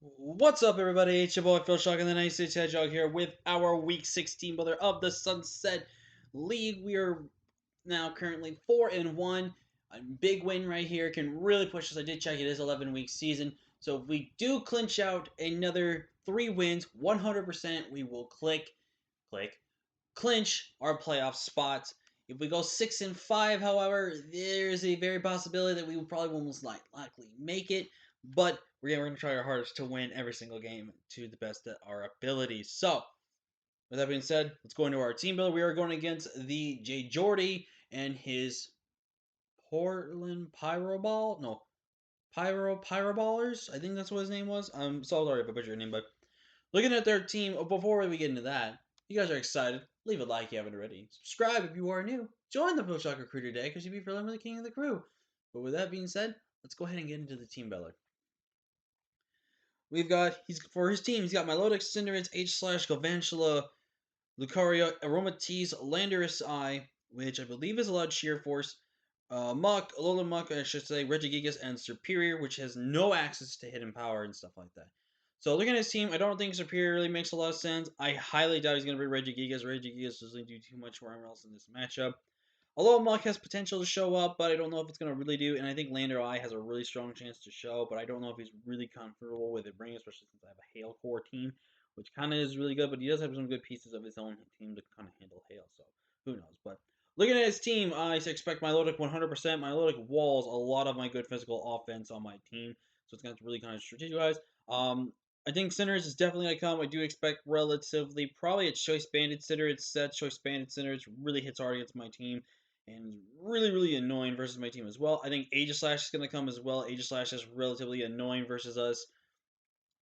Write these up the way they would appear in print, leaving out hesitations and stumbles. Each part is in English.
What's up, everybody? It's your boy Phil Shock and the Nice City Hedgehog here with our Week 16 brother of the Sunset League. We are now currently 4-1. A big win right here can really push us. I did check; it is 11-week season. So if we do clinch out another 3 wins, 100%, we will clinch our playoff spots. If we go 6-5, however, there's a very possibility that we will probably almost likely make it. But we're going to try our hardest to win every single game to the best of our abilities. So, with that being said, let's go into our team builder. We are going against the Jay Jordy and his Portland Pyroball. No, Pyroballers. I think that's what his name was. I'm so sorry if I butchered your name, but looking at their team, before we get into that, you guys are excited. Leave a like if you haven't already. Subscribe if you are new. Join the Pro Shocker crew today because you'll be feeling the king of the crew. But with that being said, let's go ahead and get into the team builder. We've got for his team. He's got Milotic, Cinderace, H slash Galvantula, Lucario, Aromatisse, Landorus I, which I believe is allowed Sheer Force, Muck, Alola Muck, I should say, Regigigas, and Superior, which has no access to hidden power and stuff like that. So looking at his team, I don't think Superior really makes a lot of sense. I highly doubt he's going to bring Regigigas. Regigigas doesn't do too much for him else in this matchup. Although Muck has potential to show up, but I don't know if it's going to really do. And I think Lander Eye has a really strong chance to show, but I don't know if he's really comfortable with it bringing, especially since I have a Hail Core team, which kind of is really good. But he does have some good pieces of his own team to kind of handle Hail, so who knows. But looking at his team, I expect Milotic 100%. Milotic walls a lot of my good physical offense on my team, so it's going to really kind of strategize. I think Cinderace is definitely going to come. I do expect relatively, probably a Choice Banded Cinderace set. Choice Banded Cinderace really hits hard against my team and is really, really annoying versus my team as well. I think Aegislash is going to come as well. Aegislash is relatively annoying versus us.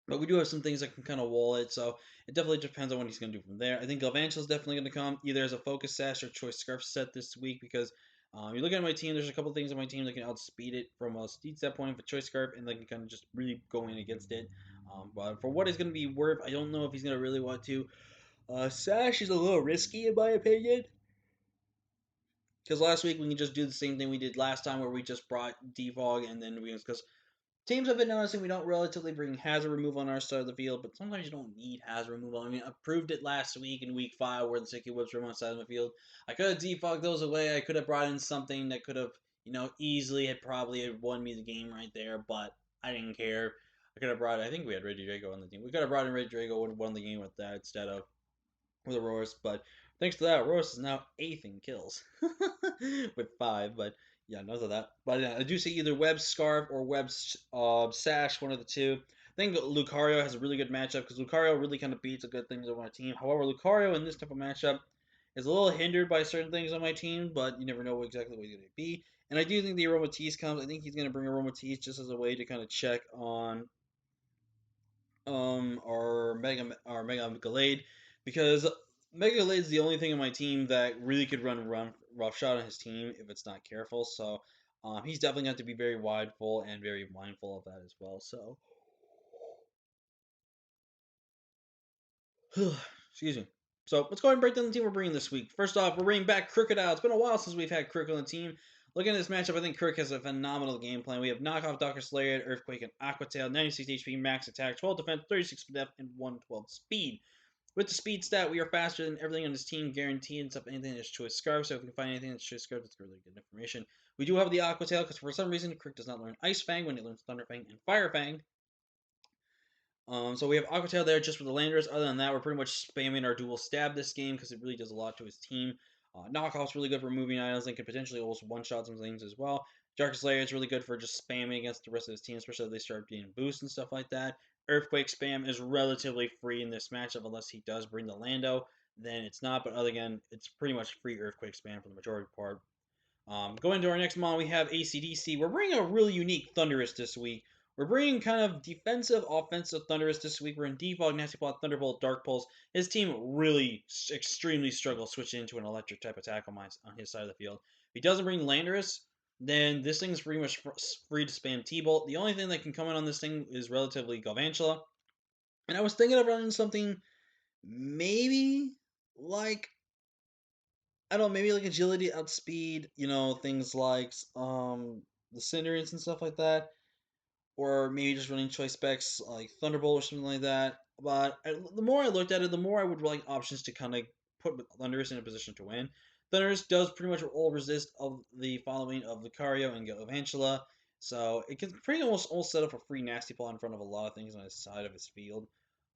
But we do have some things that can kind of wall it, so it definitely depends on what he's going to do from there. I think Galvantula is definitely going to come either as a Focus Sash or Choice Scarf set this week because you look at my team, there's a couple things on my team that can outspeed it from a speed set point for Choice Scarf, and they can kind of just really go in against it. But for what it's going to be worth, I don't know if he's going to really want to. Sash is a little risky in my opinion. Because last week we can just do the same thing we did last time, where we just brought defog and then because teams have been noticing we don't relatively bring hazard removal on our side of the field, but sometimes you don't need hazard removal. I mean, I proved it last week in week 5 where the Sticky Whips were on my side of the field. I could have defogged those away. I could have brought in something that could have, easily had probably had won me the game right there, but I didn't care. I could have brought, I think we had Reggie Drago on the team. We could have brought in Reggie Drago and won the game with that instead of with Aurorus, but thanks to that, Aurorus is now 8th in kills with 5. But yeah, enough of that. But I do see either Web Scarf or Web Sash, one of the two. I think Lucario has a really good matchup because Lucario really kind of beats the good things on my team. However, Lucario in this type of matchup is a little hindered by certain things on my team, but you never know exactly what he's going to be. And I do think the Aromatisse comes. I think he's going to bring Aromatisse just as a way to kind of check on our Mega Galade because Mega Galade is the only thing on my team that really could run roughshod on his team if it's not careful. So he's definitely going to be very wideful and very mindful of that as well. So excuse me. So let's go ahead and break down the team we're bringing this week. First off, we're bringing back Crocodile. It's been a while since we've had Crook on the team. Looking at this matchup, I think Crook has a phenomenal game plan. We have Knockoff, Doctor Slayer, Earthquake, and Aqua Tail. 96 HP, max attack, 12 defense, 36 depth, and 112 speed. With the speed stat, we are faster than everything on this team, guaranteed, except anything that's Choice Scarf. So if we can find anything that's Choice Scarf, that's really good information. We do have the Aqua Tail, because for some reason, Crook does not learn Ice Fang when it learns Thunder Fang and Fire Fang. So we have Aqua Tail there just for the Landers. Other than that, we're pretty much spamming our dual stab this game because it really does a lot to his team. Knockoff's really good for moving items and can potentially almost one-shot some things as well. Dark Slayer is really good for just spamming against the rest of his team, especially if they start getting boosts and stuff like that. Earthquake spam is relatively free in this matchup unless he does bring the Lando. Then it's not, but other again, it's pretty much free Earthquake spam for the majority part. Going to our next mod, we have ACDC. We're bringing a really unique Thunderous this week. We're bringing kind of defensive, offensive Thunderous this week. We're in Defog, Nasty Plot, Thunderbolt, Dark Pulse. His team really extremely struggles switching into an electric type attack on his side of the field. If he doesn't bring Landorus, then this thing is pretty much free to spam T-Bolt. The only thing that can come in on this thing is relatively Galvantula. And I was thinking of running something maybe like I don't know, maybe like agility, outspeed, things like the Cinderace and stuff like that. or maybe just running choice specs like Thunderbolt or something like that. But the more I looked at it, the more I would like options to kind of put Thunderous in a position to win. Thunderous does pretty much all resist of the following of Lucario and Galvantula, so it can pretty almost all set up a free Nasty Plot in front of a lot of things on the side of his field.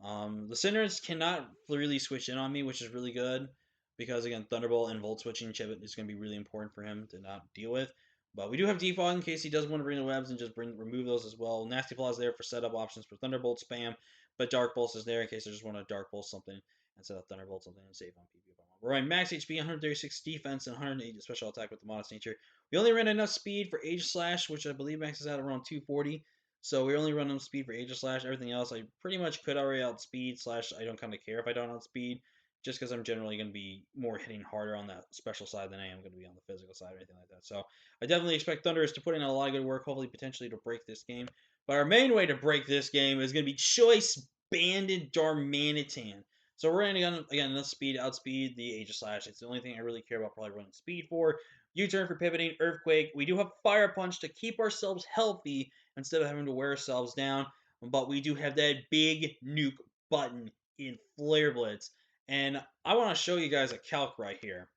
The Cinderace cannot really switch in on me, which is really good because again, Thunderbolt and Volt switching Chip is going to be really important for him to not deal with. But we do have Defog in case he does want to bring the webs and just remove those as well. Nasty Claw is there for setup options for Thunderbolt spam, but Dark Pulse is there in case I just want to Dark Pulse something instead of Thunderbolt something and save on PP if I want. We're running max HP, 136 defense, and 180 special attack with the Modest Nature. We only ran enough speed for Aegislash, which I believe maxes out around 240. So we only run enough speed for Aegislash. Everything else I pretty much could already outspeed, slash I don't kind of care if I don't outspeed just because I'm generally going to be more hitting harder on that special side than I am going to be on the physical side or anything like that. So I definitely expect Thunderous to put in a lot of good work, hopefully potentially to break this game. But our main way to break this game is going to be Choice Banded Darmanitan. So we're going to, again, enough speed, outspeed the Aegislash. It's the only thing I really care about probably running speed for. U-turn for pivoting, Earthquake. We do have Fire Punch to keep ourselves healthy instead of having to wear ourselves down. But we do have that big nuke button in Flare Blitz. And I want to show you guys a calc right here.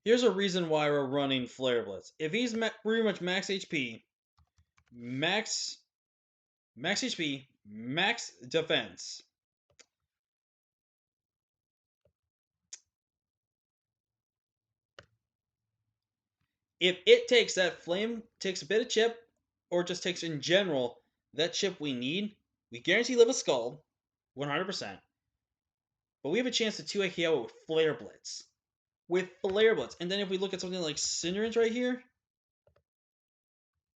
Here's a reason why we're running Flare Blitz. If he's pretty much max HP, max HP, max defense. If it takes that flame, takes a bit of chip, or just takes in general that chip we need, we guarantee live a skull, 100%. But we have a chance to 2 KO with Flare Blitz. With Flare Blitz. And then if we look at something like Cinderace right here,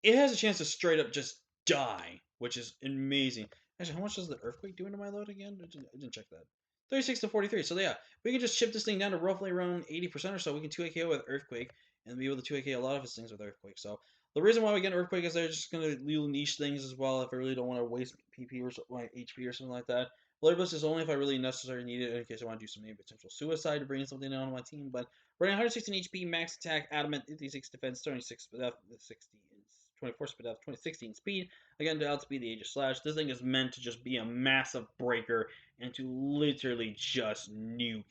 it has a chance to straight up just die, which is amazing. Actually, how much does the Earthquake do into my load again? I didn't check that. 36 to 43. So yeah, we can just chip this thing down to roughly around 80% or so. We can 2 KO with Earthquake and be able to 2 KO a lot of his things with Earthquake. So the reason why we get Earthquake is they're just going to little niche things as well if I really don't want to waste PP or my HP or something like that. Blade Blitz is only if I really necessarily need it in case I want to do some potential suicide to bring something down on my team. But running 116 HP, max attack, adamant, 56 defense, 26 60 24 speed up, 2016 speed. Again, to outspeed the Aegislash. This thing is meant to just be a massive breaker and to literally just nuke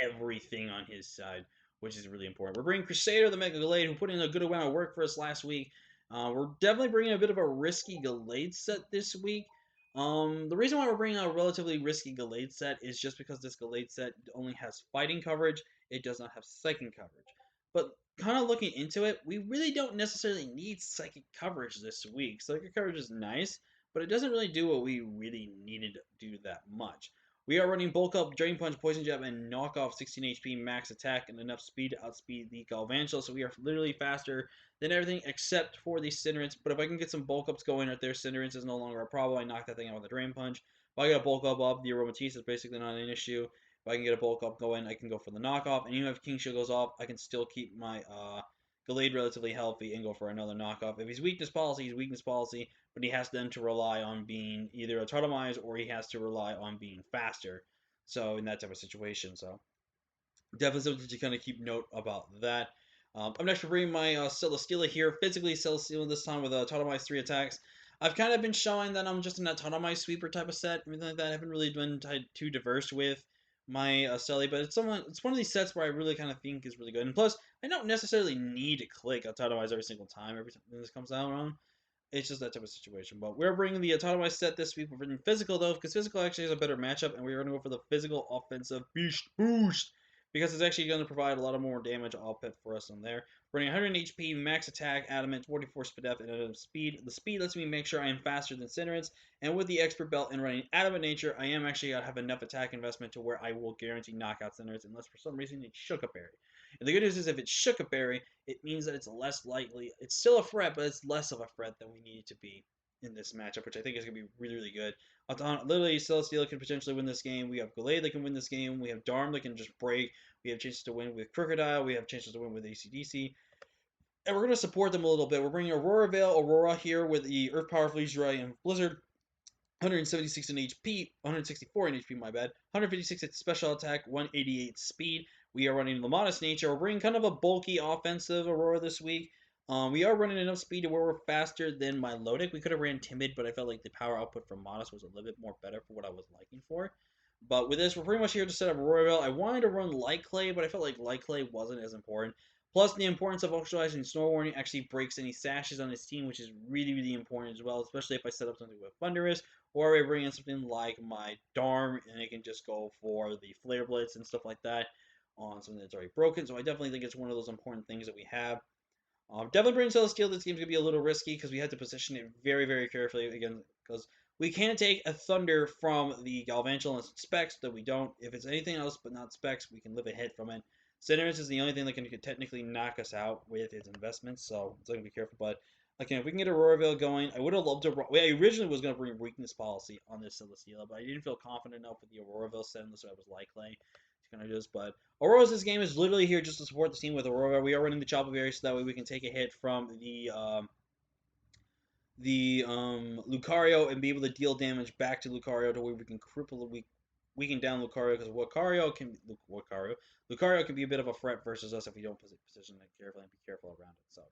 everything on his side, which is really important. We're bringing Crusader, the Mega Gallade, who put in a good amount of work for us last week. We're definitely bringing a bit of a risky Gallade set this week. The reason why we're bringing a relatively risky Gallade set is just because this Gallade set only has fighting coverage. It does not have psychic coverage. But kind of looking into it, we really don't necessarily need psychic coverage this week. Psychic coverage is nice, but it doesn't really do what we really needed to do that much. We are running Bulk Up, Drain Punch, Poison Jab, and Knock Off 16 HP max attack and enough speed to outspeed the Galvantula, so we are literally faster than everything except for the Cinderace. But if I can get some Bulk Ups going right there, Cinderace is no longer a problem. I knock that thing out with a Drain Punch. If I get a Bulk Up, the Aromatisse is basically not an issue. If I can get a bulk up going, I can go for the knockoff. And even if King Shield goes off, I can still keep my Gallade relatively healthy and go for another knockoff. If he's weakness policy, he's weakness policy, but he has then to rely on being either autotomized or he has to rely on being faster. So in that type of situation, so definitely something to kind of keep note about that. I'm next for bringing my Celesteela here. Physically Celesteela this time with a Tautomized 3 attacks. I've kind of been showing that I'm just in that Tautomized sweeper type of set, everything like that. I haven't really been too diverse with my Celly, but it's one of these sets where I really kind of think is really good. And plus, I don't necessarily need to click Tautomize every single time every time this comes out on. It's just that type of situation. But we're bringing the Autonomized set this week. We're bringing Physical, though, because Physical actually has a better matchup, and we're going to go for the Physical Offensive Beast Boost, because it's actually going to provide a lot of more damage output for us on there. Running 100 HP, max attack, adamant, 44 speed depth, and adamant speed. The speed lets me make sure I am faster than Cinderace, and with the expert belt and running adamant nature, I am actually going to have enough attack investment to where I will guarantee knockout Cinderace, unless for some reason it's Shuka Berry. And the good news is if it's Shuka Berry, it means that it's less likely. It's still a threat, but it's less of a threat than we need it to be in this matchup, which I think is going to be really, really good. Literally, Celesteela can potentially win this game. We have Gallade that can win this game. We have Darm that can just break. We have chances to win with Crocodile. We have chances to win with ACDC. And we're going to support them a little bit. We're bringing Aurora Veil, Aurora here with the Earth Power, Freeze Ray, and Blizzard. 176 in HP, 164 in HP, my bad. 156 at special attack, 188 speed. We are running the Modest Nature. We're bringing kind of a bulky offensive Aurora this week. We are running enough speed to where we're faster than my low deck. We could have ran Timid, but I felt like the power output from Modest was a little bit more better for what I was liking for. But with this, we're pretty much here to set up Royal. I wanted to run Light Clay, but I felt like Light Clay wasn't as important. Plus, the importance of Ultralizing Snow Warning actually breaks any sashes on his team, which is really, really important as well, especially if I set up something with Thunderous, or I bring in something like my Darm, and it can just go for the Flare Blitz and stuff like that on something that's already broken. So I definitely think it's one of those important things that we have. Definitely bringing Celestial this game's gonna be a little risky because we have to position it very, very carefully again because we can't take a Thunder from the Galvantula unless it's Specs, that we don't. If it's anything else but not Specs, we can live a hit from it. Cinerus is the only thing that can technically knock us out with its investments, so it's gonna be careful. But again, if we can get Auroraville going, I would have loved to. I originally was gonna bring Weakness Policy on this Celesteela, but I didn't feel confident enough with the Auroraville set, so I was likely to kind of just. But Aurora's this game is literally here just to support the team with Aurora. We are running the Chopper Berry so that way we can take a hit from the Lucario and be able to deal damage back to Lucario to where we can cripple weaken down Lucario because Lucario can be a bit of a threat versus us if we don't position it carefully and be careful around it. So yeah.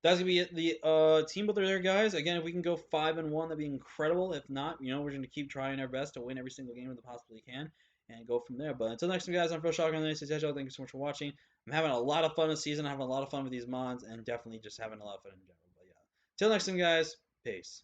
That's gonna be it. The team builder there, guys. Again, if we can go 5-1, that'd be incredible. If not, we're gonna keep trying our best to win every single game that we possibly can and go from there. But until next time, guys, I'm Phil Shocker. Thank you so much for watching. I'm having a lot of fun this season. I'm having a lot of fun with these mods and definitely just having a lot of fun in general. But yeah, till next time, guys. Peace.